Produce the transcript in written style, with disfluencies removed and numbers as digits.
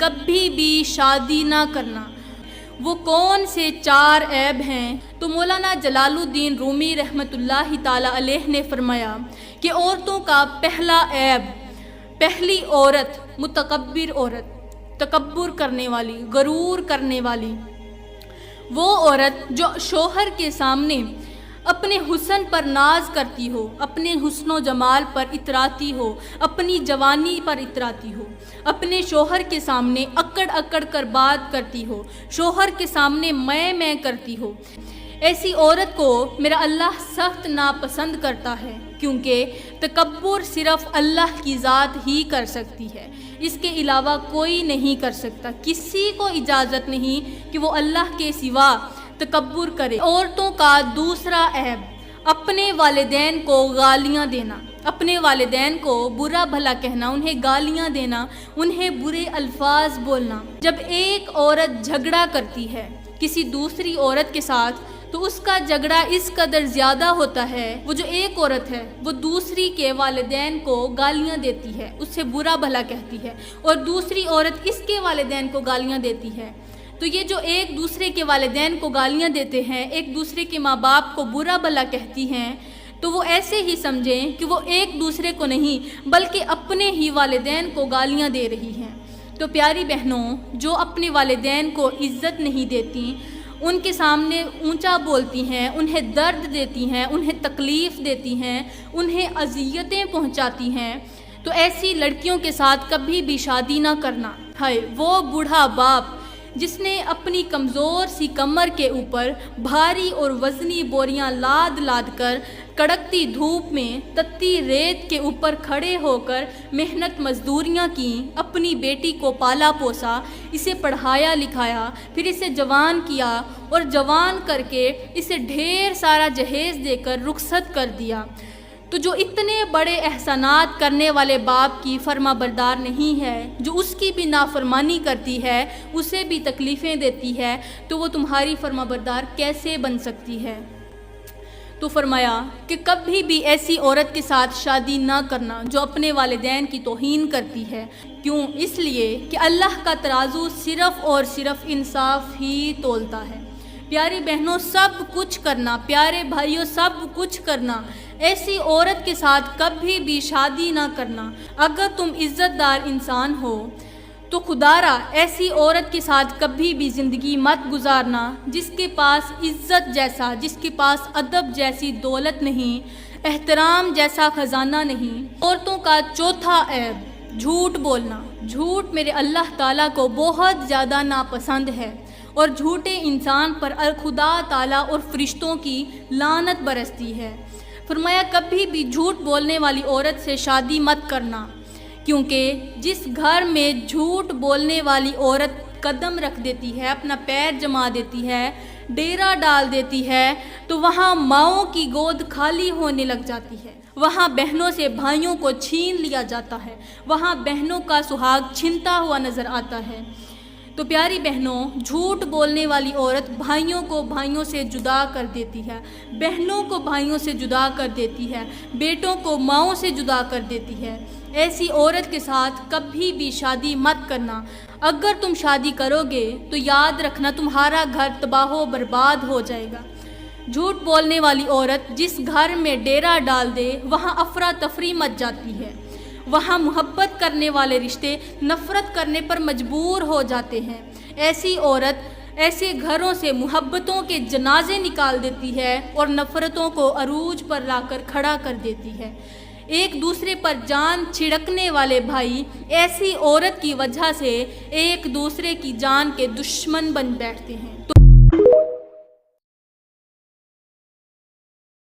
کبھی بھی شادی نہ کرنا۔ وہ کون سے 4 عیب ہیں؟ تو مولانا جلال الدین رومی رحمۃ اللہ تعالی علیہ نے فرمایا کہ عورتوں کا پہلا عیب، پہلی عورت متکبر عورت، تکبر کرنے والی، غرور کرنے والی، وہ عورت جو شوہر کے سامنے اپنے حسن پر ناز کرتی ہو، اپنے حسن و جمال پر اتراتی ہو، اپنی جوانی پر اتراتی ہو، اپنے شوہر کے سامنے اکڑ اکڑ کر بات کرتی ہو، شوہر کے سامنے میں کرتی ہو، ایسی عورت کو میرا اللہ سخت ناپسند کرتا ہے، کیونکہ تکبر صرف اللہ کی ذات ہی کر سکتی ہے، اس کے علاوہ کوئی نہیں کر سکتا، کسی کو اجازت نہیں کہ وہ اللہ کے سوا تکبر کرے۔ عورتوں کا دوسرا عیب، اپنے والدین کو گالیاں دینا، اپنے والدین کو برا بھلا کہنا، انہیں گالیاں دینا، انہیں برے الفاظ بولنا۔ جب ایک عورت جھگڑا کرتی ہے کسی دوسری عورت کے ساتھ تو اس کا جھگڑا اس قدر زیادہ ہوتا ہے، وہ جو ایک عورت ہے وہ دوسری کے والدین کو گالیاں دیتی ہے، اس سے برا بھلا کہتی ہے، اور دوسری عورت اس کے والدین کو گالیاں دیتی ہے، تو یہ جو ایک دوسرے کے والدین کو گالیاں دیتے ہیں، ایک دوسرے کے ماں باپ کو برا بھلا کہتی ہیں، تو وہ ایسے ہی سمجھیں کہ وہ ایک دوسرے کو نہیں بلکہ اپنے ہی والدین کو گالیاں دے رہی ہیں۔ تو پیاری بہنوں، جو اپنے والدین کو عزت نہیں دیتی، ان کے سامنے اونچا بولتی ہیں، انہیں درد دیتی ہیں، انہیں تکلیف دیتی ہیں، انہیں اذیتیں پہنچاتی ہیں، تو ایسی لڑکیوں کے ساتھ کبھی بھی شادی نہ کرنا۔ ہائے وہ بوڑھا باپ جس نے اپنی کمزور سی کمر کے اوپر بھاری اور وزنی بوریاں لاد لاد کر کڑکتی دھوپ میں تتی ریت کے اوپر کھڑے ہو کر محنت مزدوریاں کی، اپنی بیٹی کو پالا پوسا، اسے پڑھایا لکھایا، پھر اسے جوان کیا اور جوان کر کے اسے ڈھیر سارا جہیز دے کر رخصت کر دیا، تو جو اتنے بڑے احسانات کرنے والے باپ کی فرما بردار نہیں ہے، جو اس کی بھی نافرمانی کرتی ہے، اسے بھی تکلیفیں دیتی ہے، تو وہ تمہاری فرما بردار کیسے بن سکتی ہے؟ تو فرمایا کہ کبھی بھی ایسی عورت کے ساتھ شادی نہ کرنا جو اپنے والدین کی توہین کرتی ہے۔ کیوں؟ اس لیے کہ اللہ کا ترازو صرف اور صرف انصاف ہی تولتا ہے۔ پیاری بہنوں، سب کچھ کرنا، پیارے بھائیوں، سب کچھ کرنا، ایسی عورت کے ساتھ کبھی بھی شادی نہ کرنا۔ اگر تم عزت دار انسان ہو تو خدارا ایسی عورت کے ساتھ کبھی بھی زندگی مت گزارنا جس کے پاس عزت جیسا، جس کے پاس ادب جیسی دولت نہیں، احترام جیسا خزانہ نہیں۔ عورتوں کا چوتھا عیب، جھوٹ بولنا۔ جھوٹ میرے اللہ تعالیٰ کو بہت زیادہ ناپسند ہے، اور جھوٹے انسان پر خدا تعالیٰ اور فرشتوں کی لعنت برستی ہے۔ فرمایا کبھی بھی جھوٹ بولنے والی عورت سے شادی مت کرنا، کیونکہ جس گھر میں جھوٹ بولنے والی عورت قدم رکھ دیتی ہے، اپنا پیر جما دیتی ہے، ڈیرا ڈال دیتی ہے، تو وہاں ماؤں کی گود خالی ہونے لگ جاتی ہے، وہاں بہنوں سے بھائیوں کو چھین لیا جاتا ہے، وہاں بہنوں کا سہاگ چھنتا ہوا نظر آتا ہے۔ تو پیاری بہنوں، جھوٹ بولنے والی عورت بھائیوں کو بھائیوں سے جدا کر دیتی ہے، بہنوں کو بھائیوں سے جدا کر دیتی ہے، بیٹوں کو ماؤں سے جدا کر دیتی ہے۔ ایسی عورت کے ساتھ کبھی بھی شادی مت کرنا۔ اگر تم شادی کرو گے تو یاد رکھنا تمہارا گھر تباہ و برباد ہو جائے گا۔ جھوٹ بولنے والی عورت جس گھر میں ڈیرا ڈال دے وہاں افراتفری مچ جاتی ہے، وہاں محبت کرنے والے رشتے نفرت کرنے پر مجبور ہو جاتے ہیں۔ ایسی عورت ایسے گھروں سے محبتوں کے جنازے نکال دیتی ہے اور نفرتوں کو عروج پر لا کر کھڑا کر دیتی ہے۔ ایک دوسرے پر جان چھڑکنے والے بھائی ایسی عورت کی وجہ سے ایک دوسرے کی جان کے دشمن بن بیٹھتے ہیں۔